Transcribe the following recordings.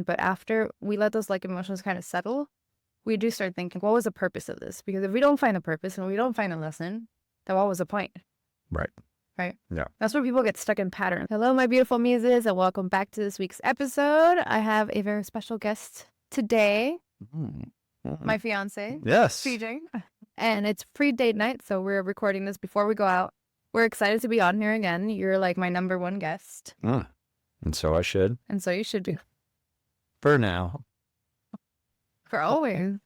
But after we let those like emotions kind of settle, we do start thinking, what was the purpose of this? Because if we don't find a purpose and we don't find a lesson, then what was the point? Right. Right? Yeah. That's where people get stuck in patterns. Hello, my beautiful muses, and welcome back to this week's episode. I have a very special guest today, my fiance, Yes. CJ. And it's pre-date night, so we're recording this before we go out. We're excited to be on here again. You're like my number one guest. And so I should. And so you should be. For now. For always.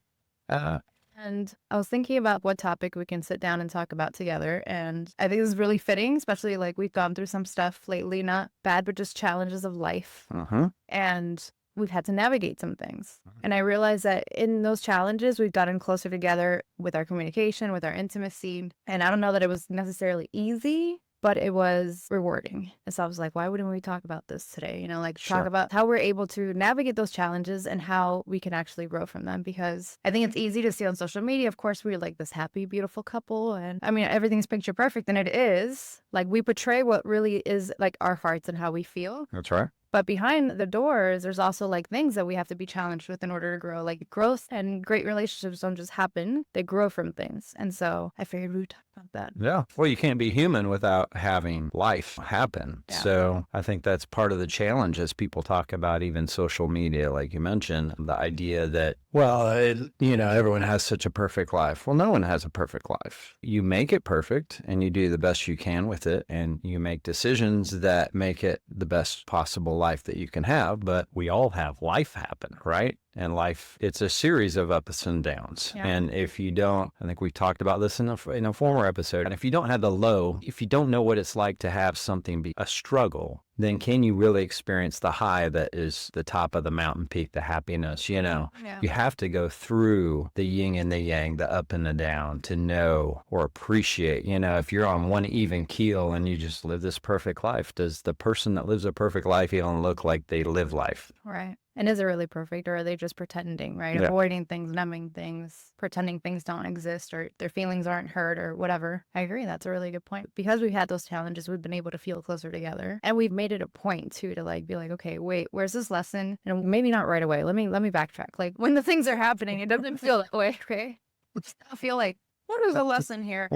Uh, And I was thinking about what topic we can sit down and talk about together. And I think this is really fitting, especially like we've gone through some stuff lately, not bad, but just challenges of life. And we've had to navigate some things. And I realized that in those challenges, we've gotten closer together with our communication, with our intimacy. And I don't know that it was necessarily easy, but it was rewarding. And so I was like, why wouldn't we talk about this today? You know, like talk about how we're able to navigate those challenges and how we can actually grow from them. Because I think it's easy to see on social media, of course, we're like this happy, beautiful couple. And I mean, everything's picture perfect, and it is. Like we portray what really is like our hearts and how we feel. That's right. But behind the doors, there's also like things that we have to be challenged with in order to grow. Like growth and great relationships don't just happen. They grow from things. And so I figured we would talk about that. Yeah. Well, you can't be human without having life happen. Yeah. So I think that's part of the challenge as people talk about even social media, like you mentioned, the idea that, well, everyone has such a perfect life. Well, no one has a perfect life. You make it perfect and you do the best you can with it, and you make decisions that make it the best possible life that you can have. But we all have life happen, right? And life, it's a series of ups and downs. Yeah. And if you don't, I think we talked about this in a former episode, and if you don't have the low, if you don't know what it's like to have something be a struggle, then can you really experience the high that is the top of the mountain peak, the happiness? Yeah. You have to go through the yin and the yang, the up and the down, to know or appreciate. If you're on one even keel and you just live this perfect life, does the person that lives a perfect life even look like they live life? Right. And is it really perfect, or are they just pretending, right? Yeah. Avoiding things, numbing things, pretending things don't exist, or their feelings aren't hurt, or whatever. I agree. That's a really good point. Because we've had those challenges, we've been able to feel closer together. And we've made it a point too to like be like, okay, wait, where's this lesson? And maybe not right away. Let me backtrack. Like when the things are happening, it doesn't feel that way, okay? I feel like, what is the lesson here?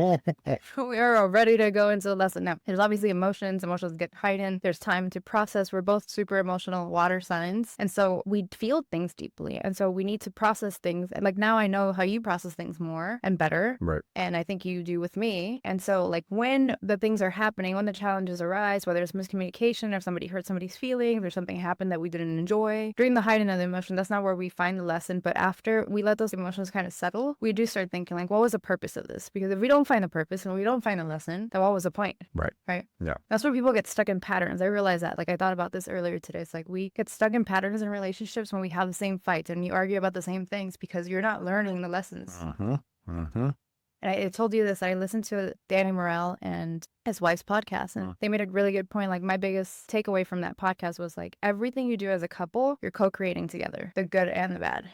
We are ready to go into the lesson. Now, there's obviously emotions. Emotions get heightened. There's time to process. We're both super emotional water signs. And so we feel things deeply. And so we need to process things. And like now I know how you process things more and better. Right. And I think you do with me. And so like when the things are happening, when the challenges arise, whether it's miscommunication, if somebody hurt somebody's feelings, or something happened that we didn't enjoy, during the height of the emotion, that's not where we find the lesson. But after we let those emotions kind of settle, we do start thinking like, what was the purpose of this? Because if we don't find a purpose and we don't find a lesson, then what was the point? Right. Right. Yeah. That's where people get stuck in patterns. I realize that. Like I thought about this earlier today. It's like we get stuck in patterns in relationships when we have the same fight and you argue about the same things because you're not learning the lessons. And I told you this. I listened to Danny Morell and his wife's podcast, and they made a really good point. Like my biggest takeaway from that podcast was like everything you do as a couple, you're co-creating together, the good and the bad.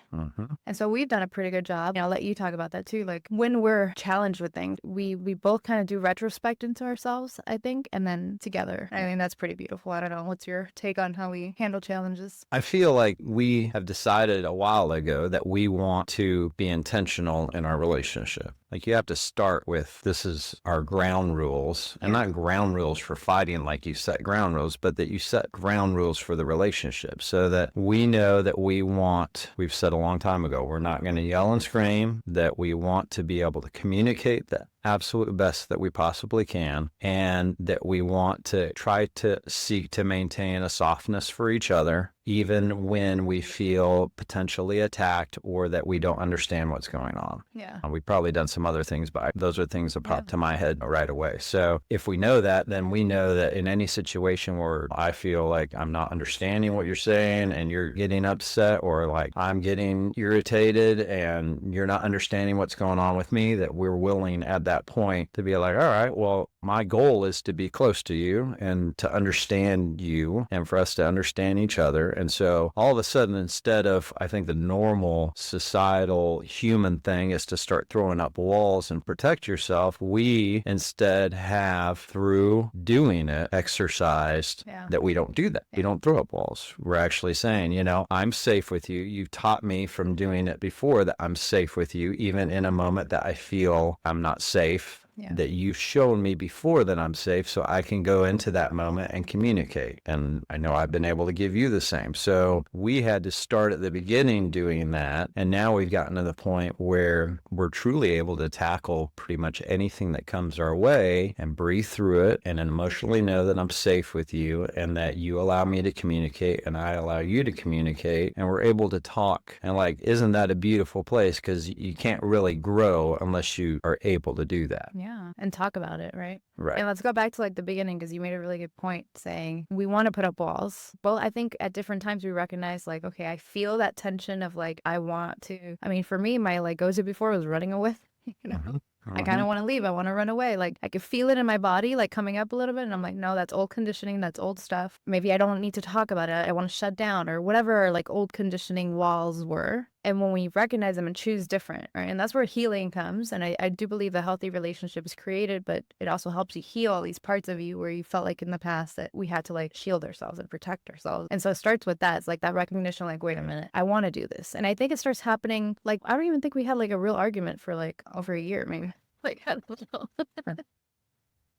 And so we've done a pretty good job. And I'll let you talk about that too. Like when we're challenged with things, we both kind of do retrospect into ourselves, I think, and then together. I think that's pretty beautiful. I don't know. What's your take on how we handle challenges? I feel like we have decided a while ago that we want to be intentional in our relationship. Like you have to start with, this is our ground rules, and not ground rules for fighting like you set ground rules, but that you set ground rules for the relationship so that we know that we've said a long time ago, we're not going to yell and scream, that we want to be able to communicate the absolute best that we possibly can, and that we want to try to seek to maintain a softness for each other, even when we feel potentially attacked or that we don't understand what's going on. Yeah. We've probably done some other things, but those are things that pop to my head right away. So if we know that, then we know that in any situation where I feel like I'm not understanding what you're saying and you're getting upset, or like I'm getting irritated and you're not understanding what's going on with me, that we're willing at that that point to be like, all right, well, my goal is to be close to you and to understand you and for us to understand each other. And so all of a sudden, instead of, I think the normal societal human thing is to start throwing up walls and protect yourself, we instead have, through doing it, exercised that we don't do that. We don't throw up walls. We're actually saying, you know, I'm safe with you. You've taught me from doing it before that I'm safe with you, even in a moment that I feel I'm not safe. That you've shown me before that I'm safe, so I can go into that moment and communicate. And I know I've been able to give you the same. So we had to start at the beginning doing that. And now we've gotten to the point where we're truly able to tackle pretty much anything that comes our way and breathe through it and emotionally know that I'm safe with you and that you allow me to communicate and I allow you to communicate. And we're able to talk. And like, isn't that a beautiful place? Because you can't really grow unless you are able to do that. Yeah. And talk about it, right? Right. And let's go back to like the beginning, because you made a really good point saying we want to put up walls. Well, I think at different times we recognize like, okay, I feel that tension of like, I want to, I mean, for me, my like go-to before was running away, you know? I kind of want to leave. I want to run away. Like I could feel it in my body, like coming up a little bit. And I'm like, no, that's old conditioning. That's old stuff. Maybe I don't need to talk about it. I want to shut down or whatever like old conditioning walls were. And when we recognize them and choose different, right? And that's where healing comes. And I do believe a healthy relationship is created, but it also helps you heal all these parts of you where you felt like in the past that we had to like shield ourselves and protect ourselves. And so it starts with that. It's like that recognition, like, wait a minute, I want to do this. And I think it starts happening. Like, I don't even think we had like a real argument for like over a year, maybe. Like, I don't know.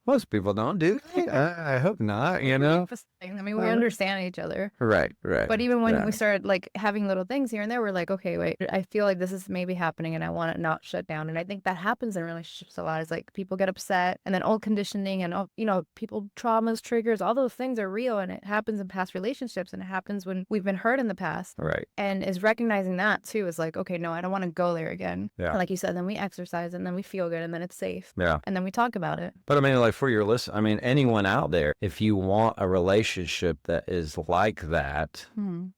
Most people don't, do they? I hope not, you know? I mean, we understand each other. Right. But even when we started like having little things here and there, we're like, okay, wait, I feel like this is maybe happening and I want it not shut down. And I think that happens in relationships a lot. It's like people get upset and then old conditioning and, you know, people traumas, triggers, all those things are real. And it happens in past relationships and it happens when we've been hurt in the past. Right. And is recognizing that too is like, okay, no, I don't want to go there again. Yeah. And like you said, then we exercise and then we feel good and then it's safe. Yeah. And then we talk about it. But I mean, like for your listen, I mean, anyone out there, if you want a relationship that is like that,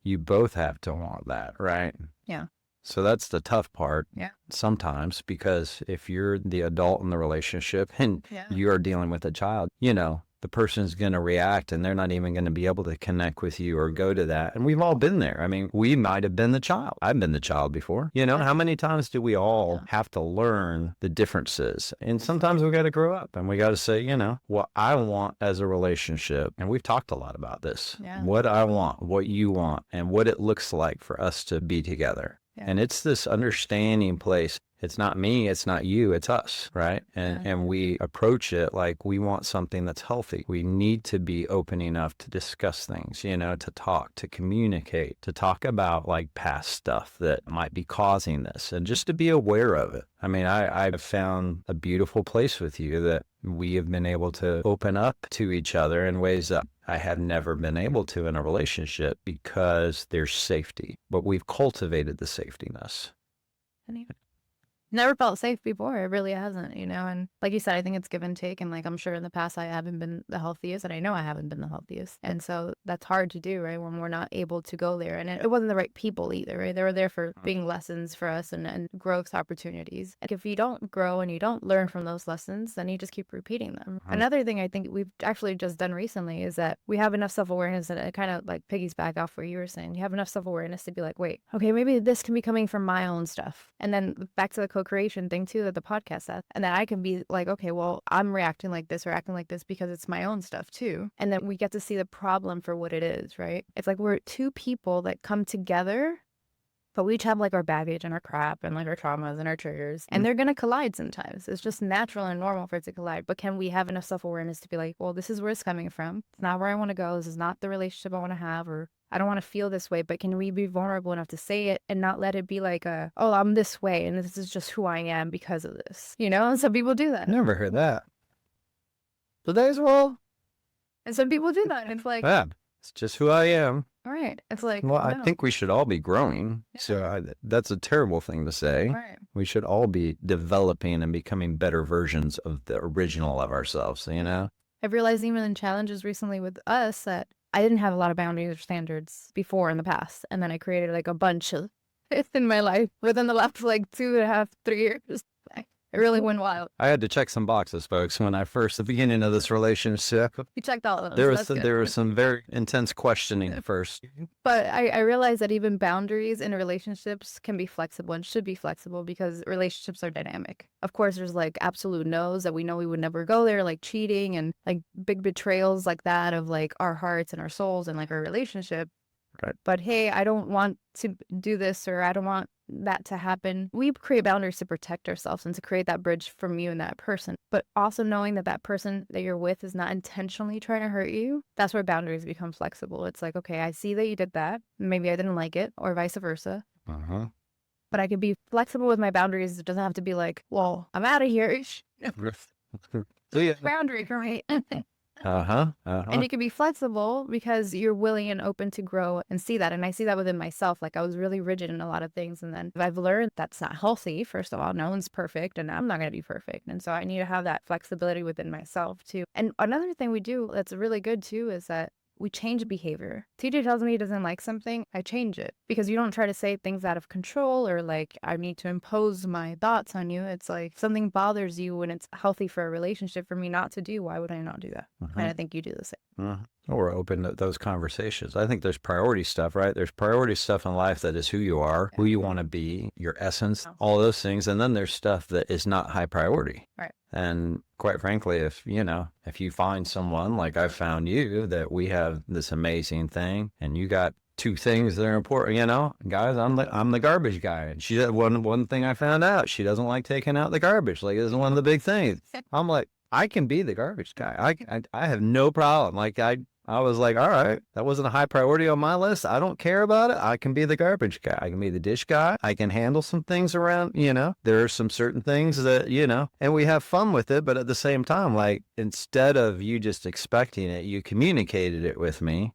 you both have to want that, right? Yeah. So that's the tough part. Yeah. Sometimes, because if you're the adult in the relationship and you're dealing with a child, you know, the person's going to react and they're not even going to be able to connect with you or go to that. And we've all been there. I mean, we might have been the child. I've been the child before. You know, how many times do we all have to learn the differences? And sometimes we got to grow up and we got to say, you know, what I want as a relationship. And we've talked a lot about this. Yeah. What I want, what you want, and what it looks like for us to be together. Yeah. And it's this understanding place. It's not me, it's not you, it's us, right? And we approach it like we want something that's healthy. We need to be open enough to discuss things, you know, to talk, to communicate, to talk about like past stuff that might be causing this and just to be aware of it. I mean, I've found a beautiful place with you that we have been able to open up to each other in ways that I have never been able to in a relationship because there's safety, but we've cultivated the safetiness. Never felt safe before. It really hasn't, you know, and like you said, I think it's give and take. And like, I'm sure in the past I haven't been the healthiest and I know I haven't been the healthiest. And so that's hard to do, right? When we're not able to go there. And it wasn't the right people either, right? They were there for being lessons for us and growth opportunities. Like if you don't grow and you don't learn from those lessons, then you just keep repeating them. Another thing I think we've actually just done recently is that we have enough self-awareness, and it kind of like piggies back off where you were saying. You have enough self-awareness to be like, wait, okay, maybe this can be coming from my own stuff. And then back to the co-creation thing too that the podcast says. And then I can be like, okay, well, I'm reacting like this or acting like this because it's my own stuff too. And then we get to see the problem for what it is, right? It's like we're two people that come together, but we each have like our baggage and our crap and like our traumas and our triggers, and they're going to collide sometimes. It's just natural and normal for it to collide. But can we have enough self-awareness to be like, well, this is where it's coming from. It's not where I want to go. This is not the relationship I want to have, or I don't want to feel this way, but can we be vulnerable enough to say it and not let it be like oh, I'm this way and this is just who I am because of this, you know? And some people do that. Never heard that. Today's well. And some people do that. And it's like, it's just who I am. All right. It's like, well, no. I think we should all be growing. Yeah. So that's a terrible thing to say. Right. We should all be developing and becoming better versions of the original of ourselves, you know? I've realized even in challenges recently with us that I didn't have a lot of boundaries or standards before in the past. And then I created like a bunch of it in my life within the last like 2.5, 3 years. I It really went wild. I had to check some boxes, folks, when I first, the beginning of this relationship. You checked all of them. There was some very intense questioning at first. But I realized that even boundaries in relationships can be flexible and should be flexible because relationships are dynamic. Of course, there's like absolute no's that we know we would never go there, like cheating and like big betrayals like that of like our hearts and our souls and like our relationship. Right. But hey, I don't want to do this, or I don't want that to happen. We create boundaries to protect ourselves and to create that bridge from you and that person. But also knowing that that person that you're with is not intentionally trying to hurt you, that's where boundaries become flexible. It's like, okay, I see that you did that. Maybe I didn't like it, or vice versa. But I could be flexible with my boundaries. It doesn't have to be like, well, I'm out of here. Boundary for me. And you can be flexible because you're willing and open to grow and see that. And I see that within myself. Like I was really rigid in a lot of things. And then I've learned that's not healthy. First of all, no one's perfect and I'm not going to be perfect. And so I need to have that flexibility within myself too. And another thing we do that's really good too is that we change behavior. TJ tells me he doesn't like something, I change it. Because you don't try to say things out of control or like, I need to impose my thoughts on you. It's like, if something bothers you when it's healthy for a relationship for me not to do, why would I not do that? And I think you do the same. We're open to those conversations. I think there's priority stuff, right? There's priority stuff in life that is who you are, who you want to be, your essence, all those things. And then there's stuff that is not high priority. Right. And quite frankly, if you find someone like I found you, that we have this amazing thing and you got two things that are important, guys, I'm the garbage guy. And she one thing I found out, she doesn't like taking out the garbage. Like, this is one of the big things. I'm like, I can be the garbage guy. I have no problem. Like I was like, all right, that wasn't a high priority on my list. I don't care about it. I can be the garbage guy. I can be the dish guy. I can handle some things around, there are some certain things that, and we have fun with it. But at the same time, like, instead of you just expecting it, you communicated it with me,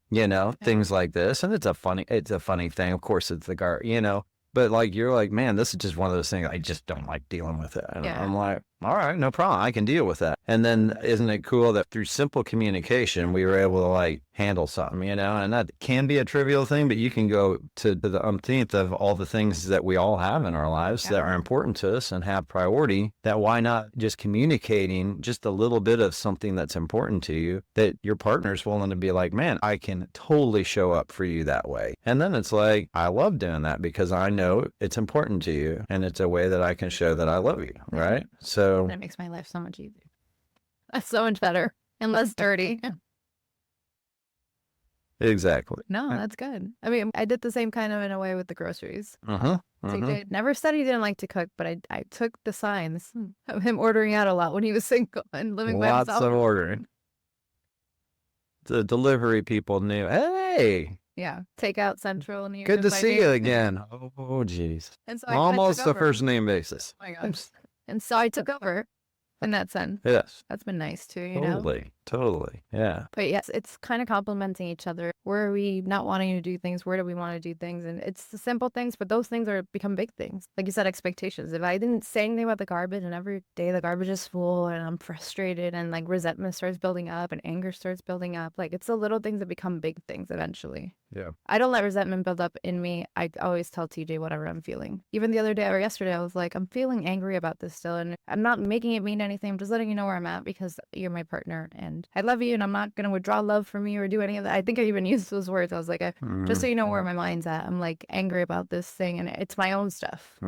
things like this. And it's a funny thing. Of course, it's the but like, you're like, man, this is just one of those things. I just don't like dealing with it. And I'm like, all right, no problem. I can deal with that. And then isn't it cool that through simple communication, we were able to like handle something, and that can be a trivial thing, but you can go to the umpteenth of all the things that we all have in our lives that are important to us and have priority, that why not just communicating just a little bit of something that's important to you, that your partner's willing to be like, man, I can totally show up for you that way. And then it's like, I love doing that because I know it's important to you and it's a way that I can show that I love you, right? So that makes my life so much easier. That's so much better and less dirty. Exactly. No, that's good. I mean, I did the same kind of in a way with the groceries. TJ never said he didn't like to cook, but I took the signs of him ordering out a lot when he was single and living by himself. Lots of ordering. The delivery people knew, hey. Yeah, Takeout Central. Good to see you again. Oh, geez. And so almost a first name basis. Oh my gosh. And so I took over in that sense. Yes. That's been nice too, Totally. Yeah. But yes, it's kind of complementing each other. Where are we not wanting to do things? Where do we want to do things? And it's the simple things, but those things become big things. Like you said, expectations. If I didn't say anything about the garbage and every day the garbage is full and I'm frustrated and like resentment starts building up and anger starts building up, like it's the little things that become big things eventually. Yeah. I don't let resentment build up in me. I always tell TJ whatever I'm feeling. Even the other day or yesterday, I was like, I'm feeling angry about this still. And I'm not making it mean anything. I'm just letting you know where I'm at because you're my partner and I love you and I'm not going to withdraw love from you or do any of that. I think I even used those words. I was like, just so you know where my mind's at. I'm like angry about this thing and it's my own stuff.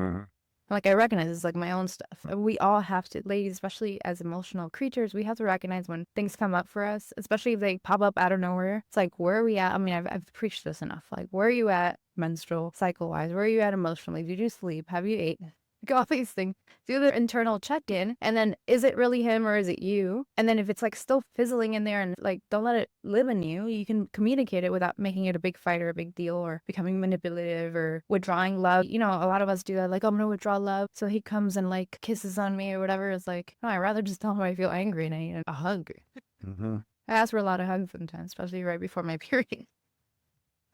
Like I recognize it's like my own stuff. And we all have to, ladies, especially as emotional creatures, we have to recognize when things come up for us, especially if they pop up out of nowhere. It's like, where are we at? I mean, I've preached this enough. Like, where are you at menstrual cycle wise? Where are you at emotionally? Did you sleep? Have you ate? Like all these things. Do the internal check-in. And then is it really him or is it you? And then if it's like still fizzling in there and like don't let it live in you, you can communicate it without making it a big fight or a big deal or becoming manipulative or withdrawing love. A lot of us do that. Like, I'm gonna withdraw love. So he comes and like kisses on me or whatever. It's like, no, I'd rather just tell him I feel angry and I need a hug. I ask for a lot of hugs sometimes, especially right before my period.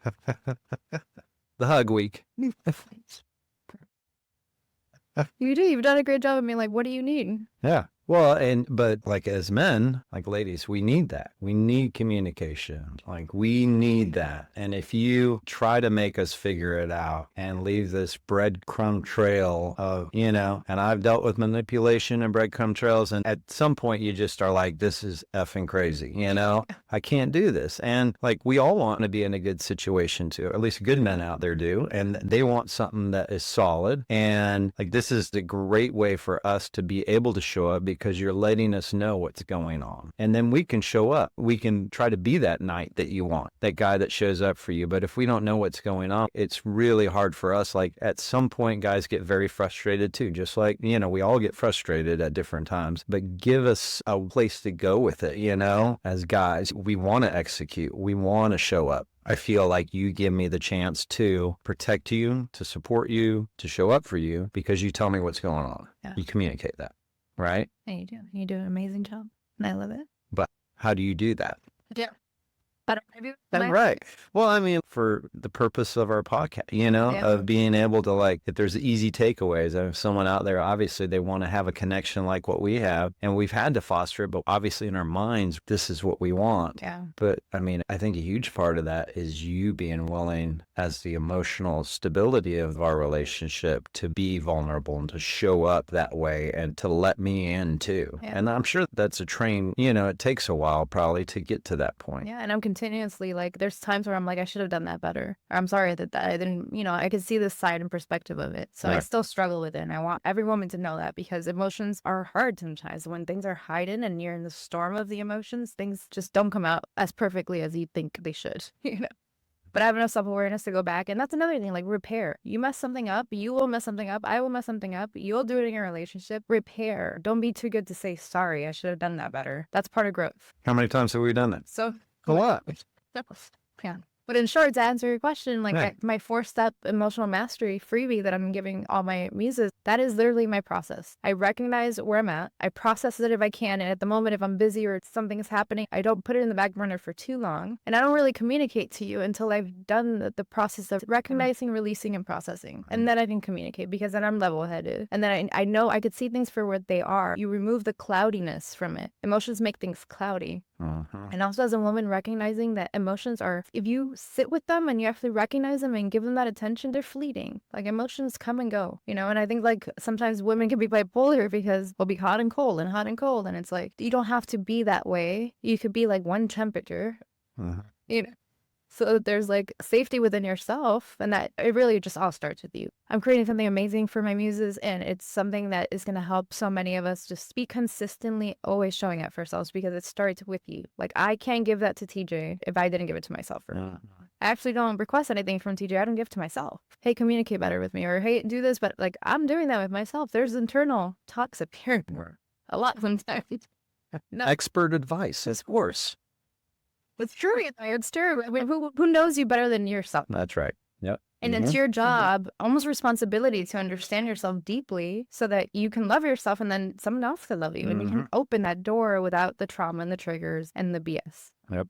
The hug week. You do. You've done a great job of being like, what do you need? Yeah. Well, but like as men, like ladies, we need that. We need communication. Like we need that. And if you try to make us figure it out and leave this breadcrumb trail of, and I've dealt with manipulation and breadcrumb trails. And at some point you just are like, this is effing crazy. I can't do this. And like we all want to be in a good situation too, at least good men out there do. And they want something that is solid. And like this is a great way for us to be able to show up because you're letting us know what's going on. And then we can show up. We can try to be that knight that you want, that guy that shows up for you. But if we don't know what's going on, it's really hard for us. Like at some point, guys get very frustrated too, just like, we all get frustrated at different times, but give us a place to go with it, as guys, we want to execute. We want to show up. I feel like you give me the chance to protect you, to support you, to show up for you because you tell me what's going on. Yeah. You communicate that, right? And you do. You do an amazing job. And I love it. But how do you do that? Yeah. But That's right. Well, I mean, for the purpose of our podcast, of being able to like, if there's easy takeaways, if someone out there, obviously they want to have a connection like what we have, and we've had to foster it, but obviously in our minds, this is what we want. Yeah. But I mean, I think a huge part of that is you being willing as the emotional stability of our relationship to be vulnerable and to show up that way and to let me in too. Yeah. And I'm sure that's a train, it takes a while probably to get to that point. Yeah. And I'm continuously like, there's times where I'm like, I should have done that better. Or I'm sorry that I didn't, I could see the side and perspective of it. So I still struggle with it. And I want every woman to know that because emotions are hard sometimes. When things are hidden and you're in the storm of the emotions, things just don't come out as perfectly as you think they should, But I have enough self-awareness to go back. And that's another thing, like repair. You mess something up, you will mess something up, I will mess something up, you'll do it in your relationship. Repair. Don't be too good to say, sorry, I should have done that better. That's part of growth. How many times have we done that? So a lot. Yeah. But in short, to answer your question, like my 4-step emotional mastery freebie that I'm giving all my muses, that is literally my process. I recognize where I'm at. I process it if I can. And at the moment, if I'm busy or something's happening, I don't put it in the back burner for too long. And I don't really communicate to you until I've done the process of recognizing, releasing, and processing. And then I can communicate because then I'm level-headed. And then I know I could see things for what they are. You remove the cloudiness from it. Emotions make things cloudy. And also as a woman, recognizing that emotions are, if you sit with them and you actually recognize them and give them that attention, they're fleeting. Like emotions come and go, and I think like sometimes women can be bipolar because we'll be hot and cold and hot and cold. And it's like, you don't have to be that way. You could be like one temperature, So there's like safety within yourself, and that it really just all starts with you. I'm creating something amazing for my muses, and it's something that is going to help so many of us just be consistently always showing up for ourselves because it starts with you. Like I can't give that to TJ if I didn't give it to myself first. I actually don't request anything from TJ. I don't give it to myself. Hey, communicate better with me, or hey, do this, but like I'm doing that with myself. There's internal talks appearing a lot sometimes. No. Expert advice, of course. It's true. It's true. I mean, who knows you better than yourself? That's right. Yep. And it's your job, almost responsibility, to understand yourself deeply so that you can love yourself and then someone else can love you. And you can open that door without the trauma and the triggers and the BS. Yep.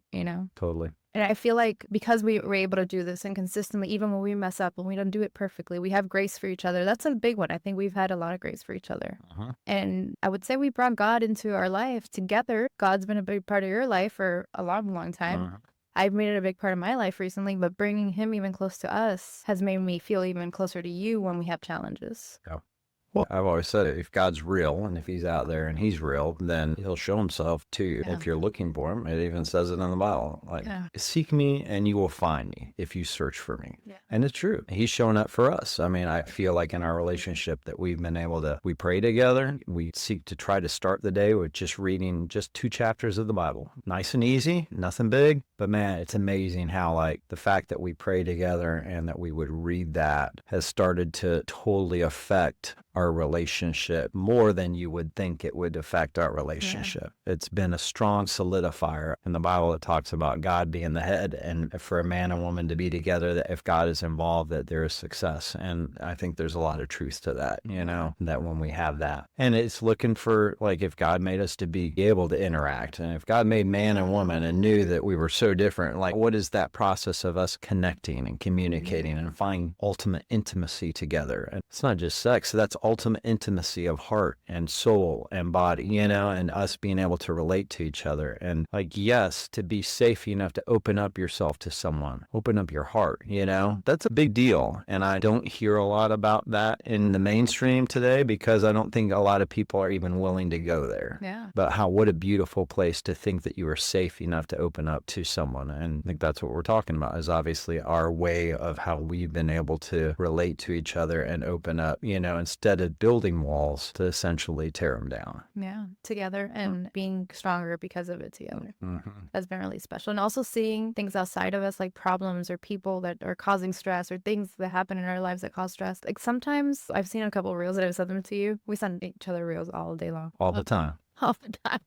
Totally. And I feel like because we were able to do this and consistently, even when we mess up and we don't do it perfectly, we have grace for each other. That's a big one. I think we've had a lot of grace for each other. And I would say we brought God into our life together. God's been a big part of your life for a long, long time. I've made it a big part of my life recently, but bringing him even close to us has made me feel even closer to you when we have challenges. Yeah. Well, I've always said it, if God's real and if he's out there and he's real, then he'll show himself to you if you're looking for him. It even says it in the Bible, like, seek me and you will find me if you search for me. Yeah. And it's true. He's showing up for us. I mean, I feel like in our relationship that we've been able to, we pray together. We seek to try to start the day with just reading just 2 chapters of the Bible. Nice and easy, nothing big. But man, it's amazing how like the fact that we pray together and that we would read that has started to totally affect our relationship more than you would think it would affect our relationship. Yeah. It's been a strong solidifier. In the Bible, it talks about God being the head, and for a man and woman to be together, that if God is involved, that there is success. And I think there's a lot of truth to that, that when we have that. And it's looking for, like, if God made us to be able to interact, and if God made man and woman and knew that we were so different, like, what is that process of us connecting and communicating and finding ultimate intimacy together? And it's not just sex. That's ultimate intimacy of heart and soul and body, you know, and us being able to relate to each other. And like, yes, to be safe enough to open up yourself to someone, open up your heart, you know, that's a big deal. And I don't hear a lot about that in the mainstream today because I don't think a lot of people are even willing to go there. Yeah. But what a beautiful place to think that you are safe enough to open up to someone. And I think that's what we're talking about, is obviously our way of how we've been able to relate to each other and open up, you know, instead of building walls to essentially tear them down. Yeah, together and being stronger because of it together. That's been really special. And also seeing things outside of us, like problems or people that are causing stress or things that happen in our lives that cause stress. Like sometimes I've seen a couple of reels that I've sent them to you. We send each other reels all day long. All the time. All the time.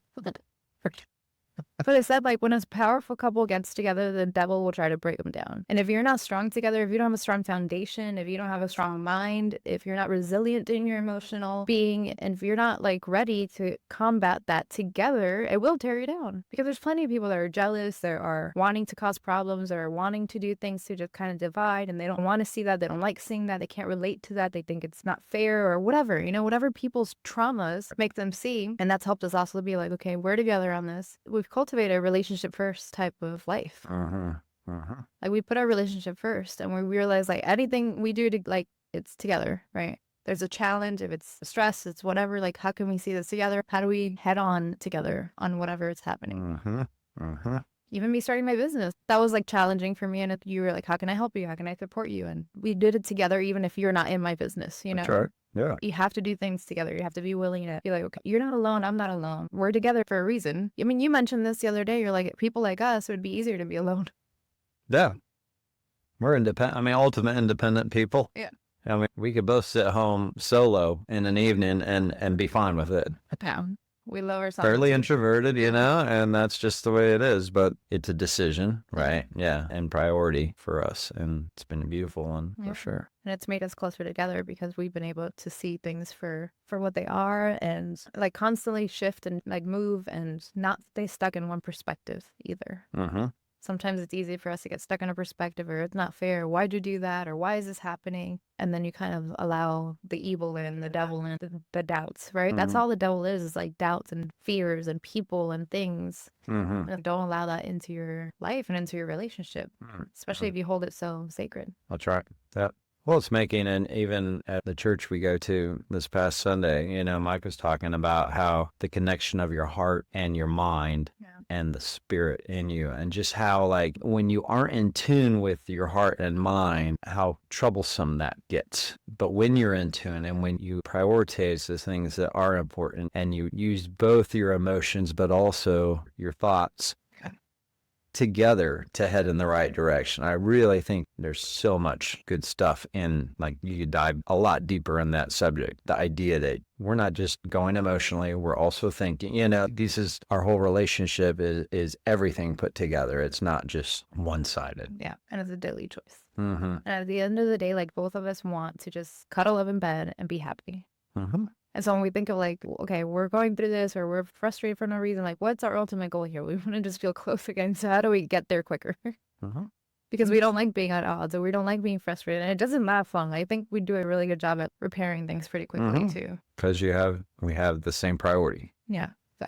But it said, like, when a powerful couple gets together, the devil will try to break them down. And if you're not strong together, if you don't have a strong foundation, if you don't have a strong mind, if you're not resilient in your emotional being, and if you're not, like, ready to combat that together, it will tear you down. Because there's plenty of people that are jealous, that are wanting to cause problems, or wanting to do things to just kind of divide, and they don't want to see that. They don't like seeing that. They can't relate to that. They think it's not fair or whatever, you know, whatever people's traumas make them see. And that's helped us also be like, okay, we're together on this. We've cultivated a relationship first type of life. Like we put our relationship first, and we realize like anything we do to, like, it's together, right? There's a challenge, if it's stress, it's whatever, like how can we see this together? How do we head on together on whatever is happening? Even me starting my business, that was like challenging for me. And you were like, how can I help you? How can I support you? And we did it together, even if you're not in my business, you know? That's right. Yeah. You have to do things together. You have to be willing to be like, okay, you're not alone. I'm not alone. We're together for a reason. I mean, you mentioned this the other day. You're like, people like us, it would be easier to be alone. Yeah. We're independent. I mean, ultimate independent people. Yeah. I mean, we could both sit home solo in an evening and be fine with it. We lower ourselves. Fairly introverted, you know, and that's just the way it is. But it's a decision, right? Yeah, and priority for us. And it's been a beautiful one for sure. And it's made us closer together because we've been able to see things for what they are, and like constantly shift and like move and not stay stuck in one perspective either. Sometimes it's easy for us to get stuck in a perspective, or it's not fair. Why'd you do that? Or why is this happening? And then you kind of allow the evil in, the devil in, the doubts, right? That's all the devil is like doubts and fears and people and things. And don't allow that into your life and into your relationship, especially if you hold it so sacred. That's right. Yeah. Well, it's making, and even at the church we go to this past Sunday, you know, Mike was talking about how the connection of your heart and your mind and the spirit in you, and just how, like, when you aren't in tune with your heart and mind, how troublesome that gets. But when you're in tune and when you prioritize the things that are important and you use both your emotions, but also your thoughts together to head in the right direction. I really think there's so much good stuff in, like, you could dive a lot deeper in that subject. The idea that we're not just going emotionally, we're also thinking, you know, this is our whole relationship is everything put together. It's not just one-sided. Yeah. And it's a daily choice. And at the end of the day, like, both of us want to just cuddle up in bed and be happy. And so when we think of like, okay, we're going through this, or we're frustrated for no reason, like, what's our ultimate goal here? We want to just feel close again. So how do we get there quicker? Because we don't like being at odds, or we don't like being frustrated. And it doesn't last long. I think we do a really good job at repairing things pretty quickly too. Because we have the same priority. Yeah. So.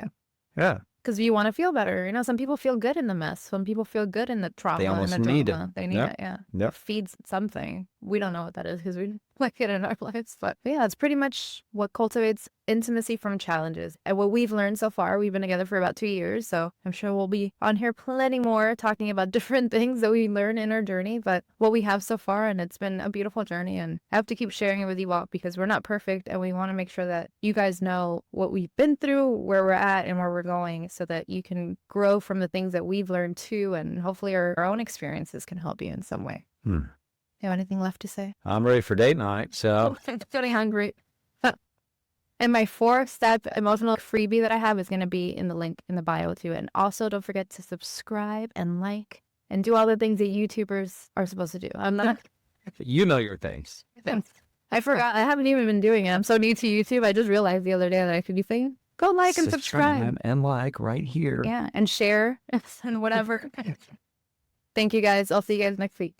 Yeah. Because you want to feel better. You know, some people feel good in the mess. Some people feel good in the trauma. They almost and the need drama. it. They need it, yeah. It feeds something. We don't know what that is because we don't like it in our lives. But yeah, it's pretty much what cultivates intimacy from challenges. And what we've learned so far, we've been together for about 2 years. So I'm sure we'll be on here plenty more talking about different things that we learn in our journey. But what we have so far, and it's been a beautiful journey. And I have to keep sharing it with you all because we're not perfect. And we want to make sure that you guys know what we've been through, where we're at, and where we're going, so that you can grow from the things that we've learned too. And hopefully our own experiences can help you in some way. You have anything left to say? I'm ready for date night, so. I'm getting hungry. And my 4-step emotional freebie that I have is going to be in the link in the bio too. And also don't forget to subscribe and like and do all the things that YouTubers are supposed to do. I'm not. You know your things. I forgot. I haven't even been doing it. I'm so new to YouTube. I just realized the other day that I could be saying, go like and subscribe. And like right here. Yeah. And share and whatever. Thank you guys. I'll see you guys next week.